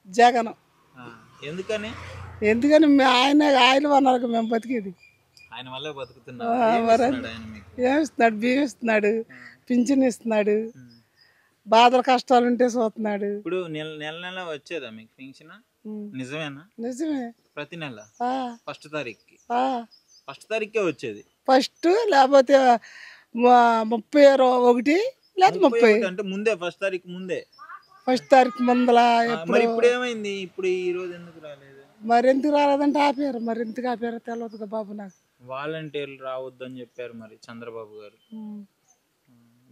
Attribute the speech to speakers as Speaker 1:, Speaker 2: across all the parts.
Speaker 1: జగన్.
Speaker 2: ఎందుకని?
Speaker 1: ఎందుకని ఆయన వన్నారు మేము బతికేది.
Speaker 2: ఆయన వల్లే బతుకుతున్నాడు.
Speaker 1: ఏమిస్తున్నాడు? బియ్యం ఇస్తున్నాడు, పింఛన్ ఇస్తున్నాడు, బాధల కష్టాలు ఉంటే చూస్తున్నాడు.
Speaker 2: ఇప్పుడు నెల నెల వచ్చేదా మీకు పెన్షన్? నిజమేనా?
Speaker 1: నిజమే.
Speaker 2: ప్రతి నెల ఫస్ట్ తారీఖుకి వచ్చేది.
Speaker 1: ఫస్ట్ లేకపోతే 31 లేదా 30
Speaker 2: అంటే ముందే ఫస్ట్ తారీఖు ముందే.
Speaker 1: ఫస్ట్ తారీఖు ముందల.
Speaker 2: మరి ఇప్పుడు ఏమైంది? ఇప్పుడు ఈ రోజు ఎందుకు రాలేదు?
Speaker 1: మరి ఎందుకు రాలేదంటే ఆపారు. మరి ఎందుకు ఆపారో తెలియదు బాబు నాకు.
Speaker 2: వాలంటీర్లు రావద్దని చెప్పారు మరి చంద్రబాబు గారు.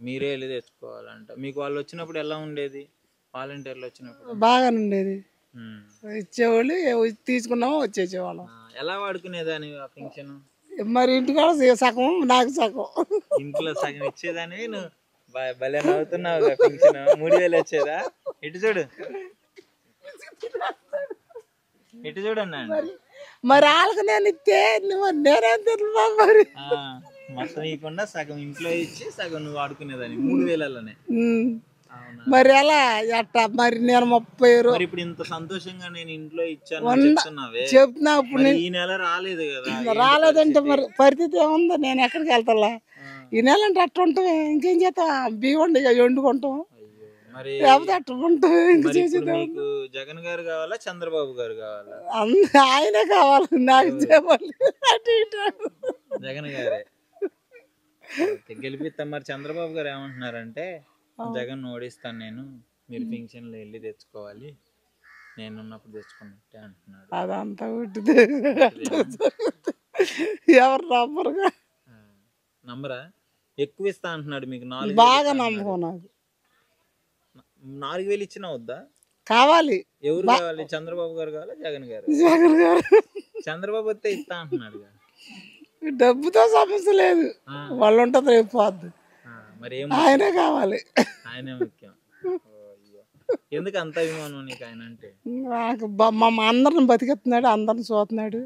Speaker 2: మీరే వెళ్ళి తెచ్చుకోవాలంట. మీకు వాళ్ళు వచ్చినప్పుడు ఎలా ఉండేది? వాలంటీర్లు వచ్చినప్పుడు
Speaker 1: బాగానే ఉండేది. ఇచ్చేవాళ్ళు, తీసుకున్నామో వచ్చేసేవాళ్ళం.
Speaker 2: ఎలా వాడుకునేదాని ఆ పెన్షన్?
Speaker 1: మరి ఇంటికాడ సగం, నాకు సగం.
Speaker 2: ఇంట్లో సగం ఇచ్చేదాన్ని. నువ్వు భలే నవ్వుతున్నావు. పెన్షన్ 3000 వచ్చేదా? ఇటు చూడు, ఇటు చూడన్నా.
Speaker 1: మరి వాళ్ళకి నేను ఇస్తే నేనేం తెలుసు మరి.
Speaker 2: మొత్తం ఇవ్వకుండా సగం ఇంట్లో ఇచ్చి సగం నువ్వు వాడుకునేదాన్ని 3000లోనే.
Speaker 1: మరి ఎలా ఎట్టా? మరి నేను 30
Speaker 2: మరి ఇప్పుడు ఇంత సంతోషంగా నేను ఇంట్లో ఇచ్చాను
Speaker 1: చెప్తున్నా. ఇప్పుడు
Speaker 2: ఈ నెల రాలేదు కదా?
Speaker 1: రాలేదంటే మరి పరిస్థితి ఏముందో? నేను ఎక్కడికి వెళ్తా? ఈ నెల అంటే అట్ట ఉంటాం. ఇంకేం చేస్తాం? బియ్యం వండుకుంటాం. లేకపోతే అట్ట ఉంటాం.
Speaker 2: మీకు జగన్ గారు కావాలా, చంద్రబాబు గారు కావాలా?
Speaker 1: ఆయనే కావాలి నాకు. చెప్పాలి
Speaker 2: జగన్ గారే గెలిపిస్తాం. మరి చంద్రబాబు గారు ఏమంటున్నారంటే, జగన్ ఓడిస్తాను నేను, మీరు పెన్షన్లు వెళ్ళి తెచ్చుకోవాలి, నేనున్నప్పుడు తెచ్చుకున్నట్టే అంటున్నాడు.
Speaker 1: అదంతా ఉంటుంది. ఎవరు నమ్మరుగా?
Speaker 2: నమ్మరా? ఎక్కువ ఇస్తా అంటున్నాడు. మీకు 4
Speaker 1: బాగా నమ్మకం నాకు.
Speaker 2: 4000 ఇచ్చినా వద్దా?
Speaker 1: కావాలి.
Speaker 2: ఎవరు కావాలి? చంద్రబాబు గారు కావాలా, జగన్ గారు?
Speaker 1: జగన్ గారు.
Speaker 2: చంద్రబాబు వస్తే ఇస్తా అంటున్నాడు.
Speaker 1: డబ్బుతో సమస్య లేదు, వాళ్ళు ఉంటుంది రేపు పోద్దు.
Speaker 2: మరి
Speaker 1: ఆయనే కావాలి.
Speaker 2: ఆయనే ముఖ్యం. ఎందుకు అంత అభిమానం నీకు ఆయన అంటే?
Speaker 1: నాకు మా అందరిని బతికెత్తున్నాడు, అందరిని చూస్తున్నాడు.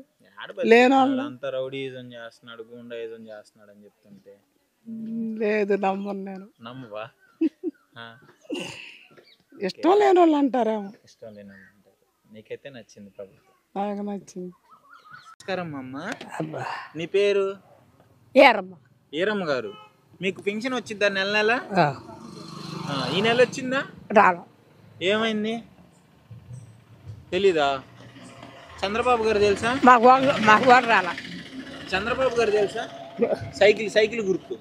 Speaker 1: లేని
Speaker 2: అంత రౌడీజం చేస్తున్నాడు, గుండాయిజం చేస్తున్నాడు అని చెప్తుంటే
Speaker 1: లేదు, నమ్మను నేను.
Speaker 2: నమ్మవా?
Speaker 1: ఇష్టం లేని వాళ్ళు అంటారేమో.
Speaker 2: ఇష్టం లేని వాళ్ళు అంటారు. నీకైతే నచ్చింది ప్రభుత్వం?
Speaker 1: నాకు నచ్చింది.
Speaker 2: నమస్కారం అమ్మ. నీ పేరు? ఈరమ్మ గారు. మీకు పెన్షన్ వచ్చిందా నెల నెల? ఈ నెల వచ్చిందా?
Speaker 1: రాలా.
Speaker 2: ఏమైంది తెలీదా? చంద్రబాబు గారు తెలుసా?
Speaker 1: మాకు రాలా.
Speaker 2: చంద్రబాబు గారు తెలుసా? సైకిల్ గుర్తు.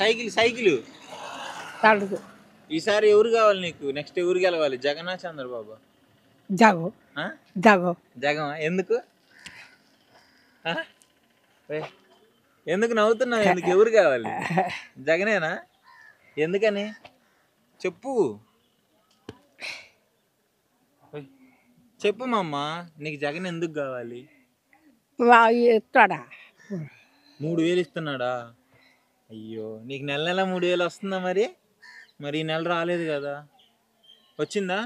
Speaker 2: సైకిల్ ఈసారి ఎవరు కావాలి నీకు? నెక్స్ట్ ఎవరు గెలవాలి? జగనా, చంద్రబాబు? జగన్. ఎందుకు ఎందుకు నవ్వుతున్నావు? ఎందుకు? ఎవరు కావాలి? జగనేనా? ఎందుకని చెప్పు చెప్పు మామ. నీకు జగన్ ఎందుకు కావాలి? 3000 ఇస్తున్నాడా? అయ్యో, నీకు నెల నెల 3000 వస్తుందా? మరి ఈ నెల రాలేదు కదా? వచ్చిందా?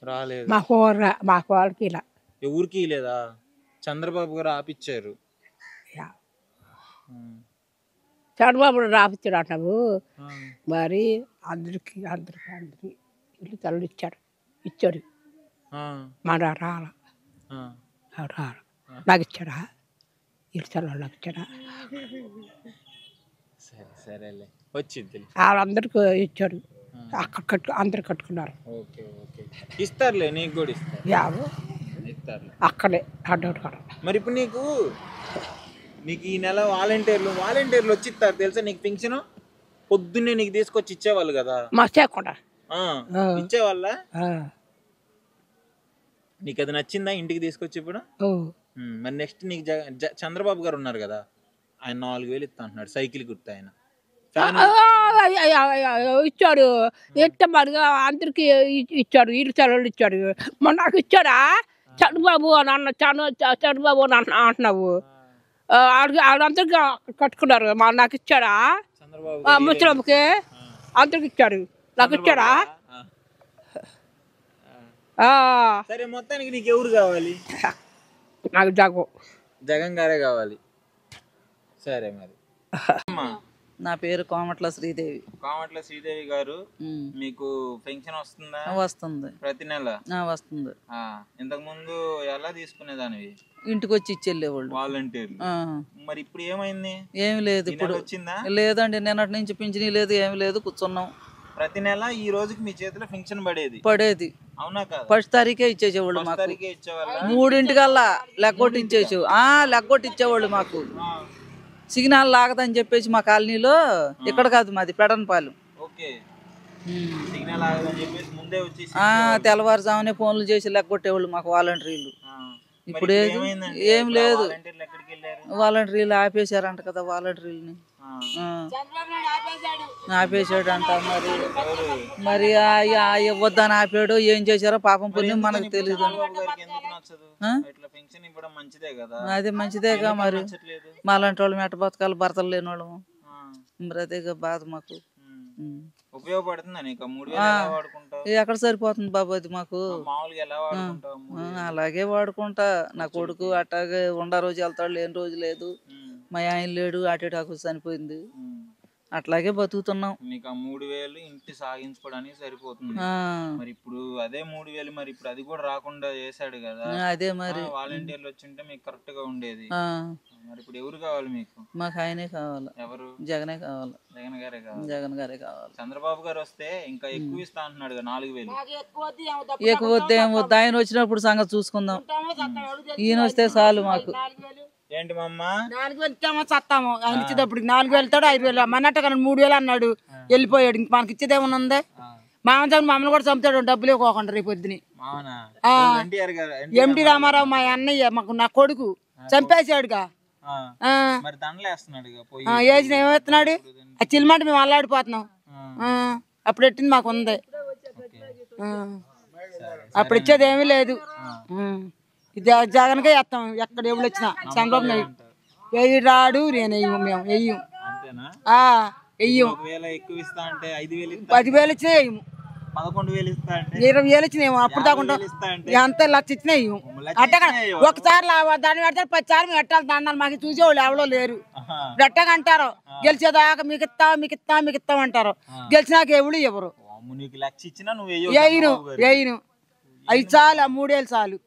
Speaker 2: రాలేదు.
Speaker 1: మాకు వాళ్ళకి
Speaker 2: ఎవరికి లేదా? చంద్రబాబు గారు ఆపిచ్చారు.
Speaker 1: చంద్రబాబు రాపిచ్చాడు అంటావు. మరి అందరికి ఇల్లు తల్లు ఇచ్చాడు. మన రాల నాకు ఇచ్చాడా? ఇల్లు తల్లు నాకు ఇచ్చాడా?
Speaker 2: సరేలే, వచ్చింది.
Speaker 1: వాళ్ళందరికి ఇచ్చాడు. అక్కడ అందరు కట్టుకున్నారు.
Speaker 2: ఇస్తారులే, నీకు కూడా ఇస్తారు.
Speaker 1: అక్కడే అడ్డోడు కాడ.
Speaker 2: మరి ఇప్పుడు నీకు ఈ నెల వాలంటీర్లు వచ్చి ఇస్తారు తెలుసా నీకు పెన్షన్? పొద్దున్నే నీకు తీసుకొచ్చి ఇచ్చేవాళ్ళు కదా?
Speaker 1: మా చేయకుండా
Speaker 2: ఇచ్చేవాళ్ళ? నీకు అది నచ్చిందా ఇంటికి తీసుకొచ్చి ఇప్పుడు? మరి నెక్స్ట్ నీకు చంద్రబాబు గారు ఉన్నారు కదా, ఆయన 4000 ఇస్తా అంటున్నాడు. సైకిల్ గుర్తు ఆయన ఇచ్చాడు. ఎట్టమాడిగా అందరికి ఇచ్చాడు. ఇల్లు చల్లలు ఇచ్చాడు. మొన్న నాకు ఇచ్చాడా? చంద్రబాబు అని అన్న. చంద్రబాబు అని అంటున్నావు. వాళ్ళందరికి కట్టుకున్నారు. నాకు ఇచ్చాడా? ముసలమ్మకి అందరికి ఇచ్చాడు. నాకు ఇచ్చాడా? సరే, మొత్తానికి నీకు ఎవరు కావాలి?
Speaker 1: నాకు జగన్
Speaker 2: గారే కావాలి. సరే మరి
Speaker 3: నా పేరు కోమట్ల శ్రీదేవి.
Speaker 2: కోమట్ల శ్రీదేవి గారు, మీకు పెన్షన్ వస్తుందా?
Speaker 3: వస్తుంది,
Speaker 2: ప్రతి నెల
Speaker 3: వస్తుంది.
Speaker 2: ఇంతకు ముందు ఎలా తీసుకునేదానివి?
Speaker 3: ఇంటికి వచ్చి ఇచ్చెళ్ళేవాళ్ళు
Speaker 2: వాలంటీర్లు. మరి ఇప్పుడు ఏమైంది?
Speaker 3: ఏమి లేదు ఇప్పుడు.
Speaker 2: వచ్చిందా?
Speaker 3: లేదండి, నిన్నటి నుంచి పింఛనీ లేదు, ఏమి లేదు, కూర్చున్నాం.
Speaker 2: ప్రతి నెల ఈ రోజుకి మీ చేతిలో పెన్షన్ పడేది? అవునా కదా?
Speaker 3: 1 తారీఖే ఇచ్చేసేవాళ్ళు మాకు. 3 లెగ్గొట్టి ఇచ్చేసావు. లెగ్గొట్టి ఇచ్చేవాళ్ళు మాకు. సిగ్నల్ లాగదని చెప్పేసి మా కాలనీలో, ఇక్కడ కాదు మాది పెడనపాలెం. తెల్లవారుజామునే ఫోన్లు చేసి లెగ్గొట్టేవాళ్ళు మాకు వాలంటీర్లు. ఇప్పుడు ఏం లేదు, వాలంటీర్లు ఆపేశారంట కదా, వాలంటీర్లని ఆపేసాడంట. మరి ఇవ్వద్దని ఆపాడు, ఏం చేశారో పాపం పుణ్యం మనకు తెలియదు. అదే మంచిదేగా, మరి మాలాంటి వాళ్ళు మెట్ట బతకాలి, భర్తలు లేని వాళ్ళము. మరి అదేగా బాధ మాకు. ఎక్కడ సరిపోతుంది బాబు అది మాకు. అలాగే వాడుకుంటా. నా కొడుకు అట్టాగే ఉండ రోజు వెళ్తాడు, లేని రోజు లేదు. మా ఆయన లేడు, అటాకు చనిపోయింది. అట్లాగే బతుకుతున్నాం.
Speaker 2: మీకు 3000 ఇంటి సాగించుకోవడానికి సరిపోతుంది. మరి ఇప్పుడు అదే 3000 మరి ఇప్పుడు అది కూడా రాకుండా చేశాడు కదా.
Speaker 3: అదే మరి
Speaker 2: వాలంటీర్లు వచ్చింటే మీకు కరెక్ట్ గా ఉండేది. మరి ఇప్పుడు ఎవరు కావాలి మీకు?
Speaker 3: మాకు ఆయనే కావాలి.
Speaker 2: ఎవరు?
Speaker 3: జగనే కావాలి.
Speaker 2: జగన్ గారే కావాలి.
Speaker 3: జగన్ గారే కావాలి.
Speaker 2: చంద్రబాబు గారు వస్తే ఇంకా ఎక్కువ ఇస్తా అంటున్నాడు 4000.
Speaker 3: ఎక్కువ వద్దే వద్దు, ఆయన వచ్చినప్పుడు సంగతి చూసుకుందాం. ఈయన వస్తే చాలు మాకు.
Speaker 2: ఏంటి మమ్మ?
Speaker 4: 4000 ఇచ్చామో చస్తాము. ఆయన ఇచ్చేటప్పుడు 4000 ఇస్తాడు, 5000 మన్నట్టు కానీ 3000 అన్నాడు, వెళ్ళిపోయాడు. ఇంక మనకి ఇచ్చేదేమన్నా ఉంది? మమ్మల్ని కూడా చంపుతాడు డబ్బులు ఇవ్వకుండా రేపు పొద్దుని. ఎండి రామారావు మా అన్నయ్య, మాకు నా కొడుకు చంపేశాడుగా. ఏసిన ఏమవుతున్నాడు? ఆ చిల్మాట మేము అల్లాడిపోతున్నాం. అప్పుడు ఎట్టింది మాకు ఉంది, అప్పుడు ఇచ్చేది ఏమీ లేదు. జగన్కే వేస్తాం ఎక్కడ ఎవరు వచ్చినా. చంద్రబాబు నాయుడు వెయ్యి రాడు, నేను మేము వెయ్యం. 10,000 ఇచ్చినా వేయము, 20,000 ఇచ్చినాము. అప్పుడు దాకుండా ఎంత 1,00,000 ఇచ్చినా వేయము. అట్టగా ఒకసారి దాన్ని పెడతారు, 10 సార్లు మేము ఎట్టాలి దండాలి. మాకు చూసేవాళ్ళు ఎవరో లేరు. ఎట్టగా అంటారు, గెలిచేదాకా మీకు ఇస్తాం మీకు ఇస్తాం మీకు ఇస్తాం అంటారు. గెలిచినాక ఎవరు ఎవరు వేయను వేయను. 5 చాలు, 3 ఏళ్ళు చాలు.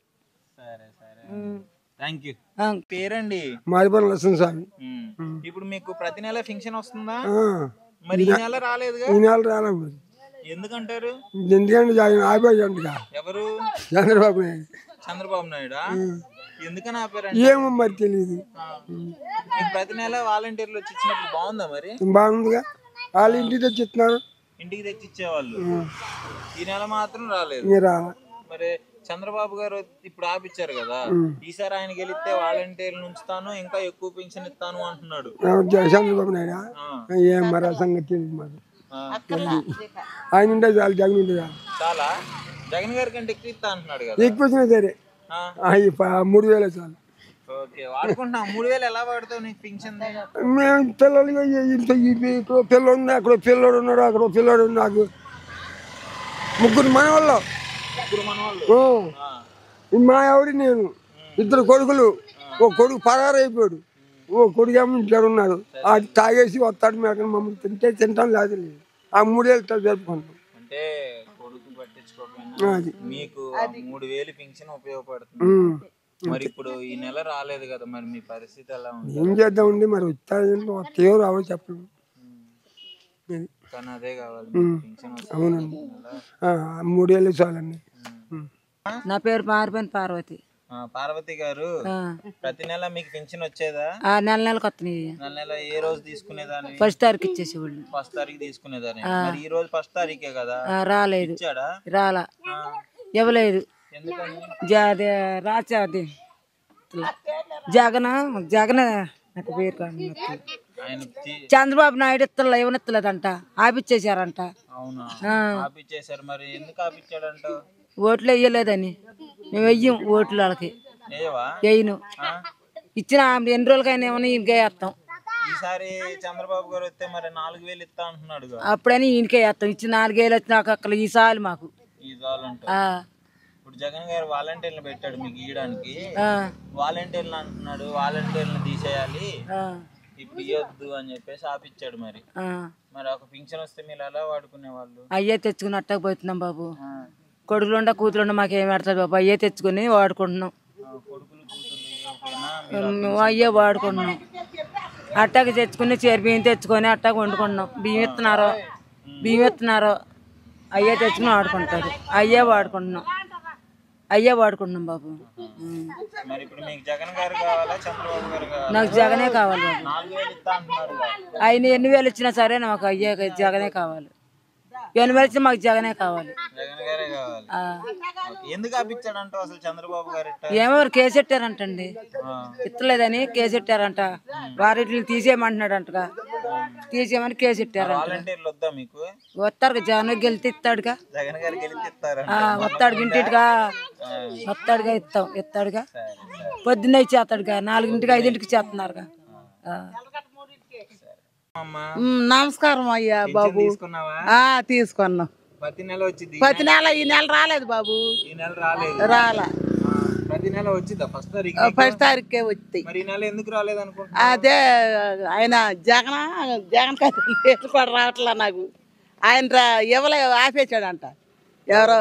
Speaker 2: పేరండి?
Speaker 5: మాదిపల్లి లక్ష్మణ స్వామి.
Speaker 2: ఇప్పుడు మీకు ప్రతి నెల పెన్షన్ వస్తుందా? మరి ఈ నెల రాలేదుగా?
Speaker 5: ఈ నెల రాలేదు. మరి
Speaker 2: ఎందుకంటారు?
Speaker 5: ఎందుకంటే ఆయన ఆపేయండిగా.
Speaker 2: ఎవరు?
Speaker 5: చంద్రబాబు నాయుడు.
Speaker 2: చంద్రబాబు నాయుడా? ఎందుకని ఆపారు?
Speaker 5: ఏమో మరి తెలియదు.
Speaker 2: ప్రతి నెల వాలంటీర్లు వచ్చి ఇచ్చినప్పుడు బాగుందా? మరి
Speaker 5: బాగుందిగా, వాళ్ళు ఇంటికి తెచ్చి ఇస్తున్నారు.
Speaker 2: ఇంటికి తెచ్చి ఇచ్చేవాళ్ళు. ఈ నెల మాత్రం రాలేదు. మరి చంద్రబాబు గారు ఇప్పుడు ఆపిచ్చారు కదా, ఈసారి ఆయన గెలిస్తే వాలంటీర్లు ఉంచుతాను, ఇంకా ఎక్కువ పెన్షన్ ఇస్తాను అంటున్నాడు.
Speaker 5: చంద్రబాబు నాయుడు ఏం మరి సంగతి మరి ఆయన ఉంటే చాలు, జగన్ ఉంటే చాలు.
Speaker 2: చాలా జగన్ గారి కంటే ఎక్కువ ఇస్తా అంటున్నాడు కదా.
Speaker 5: ఎక్కువ వచ్చినా సరే 3,000 చాలు.
Speaker 2: ఓకే, వాడుకుంటున్నాం. 3,000 ఎలా వాడతావు నీకు పెన్షన్?
Speaker 5: మేము పిల్లలుగా ఇక్కడ పిల్లలు ఉన్నాయి, అక్కడ పిల్లడు ఉన్నాడు, అక్కడ పిల్లడు. నాకు 3 మనవాళ్ళు. మా ఎవరి నేను 2 కొడుకులు. ఓ కొడుకు పరారైపోయాడు, ఓ కొడుకు ఏమో ఇంట్లో ఉన్నాడు. అది తాగేసి వస్తాడు, మేము మమ్మల్ని తింటే తింటాం, లేదు లేదు. ఆ 3,000 జరుపుకుంటాం.
Speaker 2: అంటే కొడుకు పట్టించుకోకపోయినా మీకు 3,000 పెన్షన్ ఉపయోగపడుతుంది. మరి ఇప్పుడు ఈ నెల రాలేదు కదా, మరి మీ పరిస్థితి ఎలా ఉంది?
Speaker 5: ఏం చేద్దామండి, మరి వస్తాయో రావో చెప్పలేము.
Speaker 2: కానీ అదే కావాలి.
Speaker 5: అవునండి, 3,000 చాలండి.
Speaker 4: నా పేరు మారిపోయిన పార్వతి.
Speaker 2: పార్వతి గారు, ప్రతి నెల మీకు పెన్షన్ వచ్చేదా?
Speaker 4: నెల నెలకు వస్తున్నాయి.
Speaker 2: నెల నెల ఏ రోజు తీసుకునేదాన్ని?
Speaker 4: 1 తారీఖు ఇచ్చేసేవాళ్ళు.
Speaker 2: 1 తారీఖు తీసుకునేదాన్ని. మరి ఈ రోజు 1 తారీఖే కదా.
Speaker 4: రాలేదు.
Speaker 2: ఇచ్చాడా?
Speaker 4: రాలా, ఇవ్వలేదు. రాచాది జగన్ నాకు పేరు కాదు. చంద్రబాబు నాయుడు ఇస్తలే, ఇవ్వనిస్తలేదంట, ఆపిచ్చేసారంట.
Speaker 2: ఆపిచ్చేసారు. మరి ఎందుకు ఆపిచ్చాడంట?
Speaker 4: ఓట్లు వేయలేదని. మేము వెయ్యం ఓట్లు వాళ్ళకి, వేయను. ఇచ్చిన ఎన్ని రోజులకైనా ఏమన్నా ఇంకే వేస్తాం.
Speaker 2: ఈసారి చంద్రబాబు గారు వస్తే మరి 4,000 ఇస్తా అంటున్నాడు.
Speaker 4: అప్పుడని ఈయనకే వేస్తాం. ఇచ్చిన 4,000 వచ్చినాక అక్కడ ఈ సార్లు మాకు.
Speaker 2: ఇప్పుడు జగన్ గారు వాలంటీర్లు పెట్టాడు మీకు ఇవ్వడానికి. వాలంటీర్లు అంటున్నాడు, వాలంటీర్లు తీసేయాలి, ఇప్పుడు ఇవ్వద్దు అని చెప్పేసి ఆపిచ్చాడు. మరి మరి ఒక పింఛన్ వస్తే మీరు ఎలా వాడుకునే వాళ్ళు?
Speaker 4: అయ్యే తెచ్చుకుని అట్టకు పోతున్నాం బాబు. కొడుకులుండ కూతురుండ మాకేం పెడతాడు బాబు. అయ్యే తెచ్చుకుని వాడుకుంటున్నాం.
Speaker 2: కొడుకులు కూతురు
Speaker 4: అయ్యే వాడుకుంటున్నాం. అట్టకి తెచ్చుకుని బియ్యం తెచ్చుకొని అట్టకు వండుకుంటున్నాం. బియ్యం ఇస్తున్నారు అయ్యే తెచ్చుకుని వాడుకుంటారు. అయ్యే వాడుకుంటున్నాం బాబు.
Speaker 2: మరి ఇప్పుడు మీకు జగన్ గారు కావాలా చంద్రబాబు గారు కావాలా?
Speaker 4: నాకు జగనే కావాలి బాబు.
Speaker 2: 4,000 ఇస్తా అంటున్నారు.
Speaker 4: ఆయన ఎన్ని వేలు ఇచ్చినా సరే నాకు అయ్యే జగనే కావాలి. ఎన్ని వేలు ఇచ్చినా మాకు జగనే కావాలి.
Speaker 2: జగన్ గారే కావాలి. ఎందుకు ఆపిచ్చాడంట అసలు చంద్రబాబు గారు?
Speaker 4: ఏమో కేసు పెట్టారంటండి. ఇస్తలేదని కేసు పెట్టారంట. వారిని తీసేయమంటున్నాడంటగా. తీసేయమని కేసు పెట్టారంట.
Speaker 2: వాలంటీర్లు వద్దా మీకు?
Speaker 4: వస్తారు. జగన్ గెలితే ఇస్తాడుగా.
Speaker 2: జగన్ గారు గెలిస్తే ఇస్తారా?
Speaker 4: వస్తాడు ఇంటిగా వస్తాడుగా. ఇస్తాడుగా. పొద్దున్న ఇచ్చేస్తాడుగా. 4ంటికి 5ంటికి చేస్తున్నారుగా. నమస్కారం అయ్యా బాబు. తీసుకున్నాం.
Speaker 2: ప్రతి నెల వచ్చింది.
Speaker 4: ప్రతి నెల ఈ నెల రాలేదు బాబు.
Speaker 2: ఈ నెల రాలేదు.
Speaker 4: రాలా.
Speaker 2: ప్రతి నెల వచ్చిందా? ఫస్ట్
Speaker 4: తారీఖుకే వచ్చాయి.
Speaker 2: మరి ఈ నెల ఎందుకు రాలేదు అనుకుంటా?
Speaker 4: అదే ఆయన జగన్ కూడా రావట్లా నాకు. ఆయన ఇవ్వలే ఆపేశాడంట. ఎవరో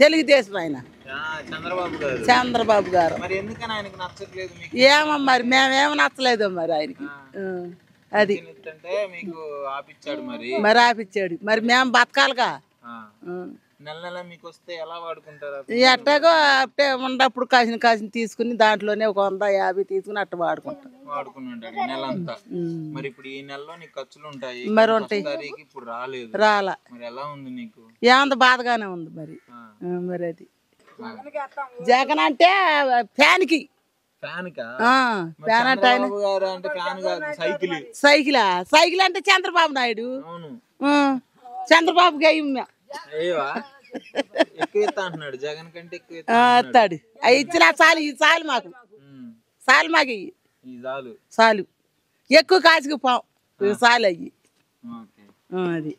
Speaker 4: తెలుగుదేశం ఆయన చంద్రబాబు గారు.
Speaker 2: మరి ఎందుకని ఆయనకి నచ్చట్లేదు?
Speaker 4: ఏమో మరి మేమేమో నచ్చలేదు మరి ఆయనకి. అది
Speaker 2: మీకు ఆపిచ్చాడు.
Speaker 4: మరి ఆపిచ్చాడు. మరి మేము బతకాలిగా.
Speaker 2: నెల నెల మీకు వస్తే ఎలా వాడుకుంటారు?
Speaker 4: ఎట్టాగో అట్టే ఉన్నప్పుడు కాసిన తీసుకుని దాంట్లోనే ఒక 150 తీసుకుని అట్ట
Speaker 2: వాడుకుంటాడు నెలంతా. మరి ఇప్పుడు ఈ నెలలో నీకు ఖర్చులు ఉంటాయి.
Speaker 4: మరి ఉంటాయి.
Speaker 2: ఇప్పుడు రాలేదు.
Speaker 4: రాలా.
Speaker 2: మరి ఎలా ఉంది నీకు?
Speaker 4: ఏమంత బాధగానే ఉంది మరి. మరి అది జగన్ అంటే ఫ్యాన్కి. సైకిల్ అంటే చంద్రబాబు నాయుడు. చంద్రబాబు
Speaker 2: అంటున్నాడు. జగన్ కంటే
Speaker 4: ఇస్తాడు. అవి ఇచ్చినా చాలు మాకు. మాకు చాలు. ఎక్కువ కాసుకు పోం. చాలు అయ్యి. అది.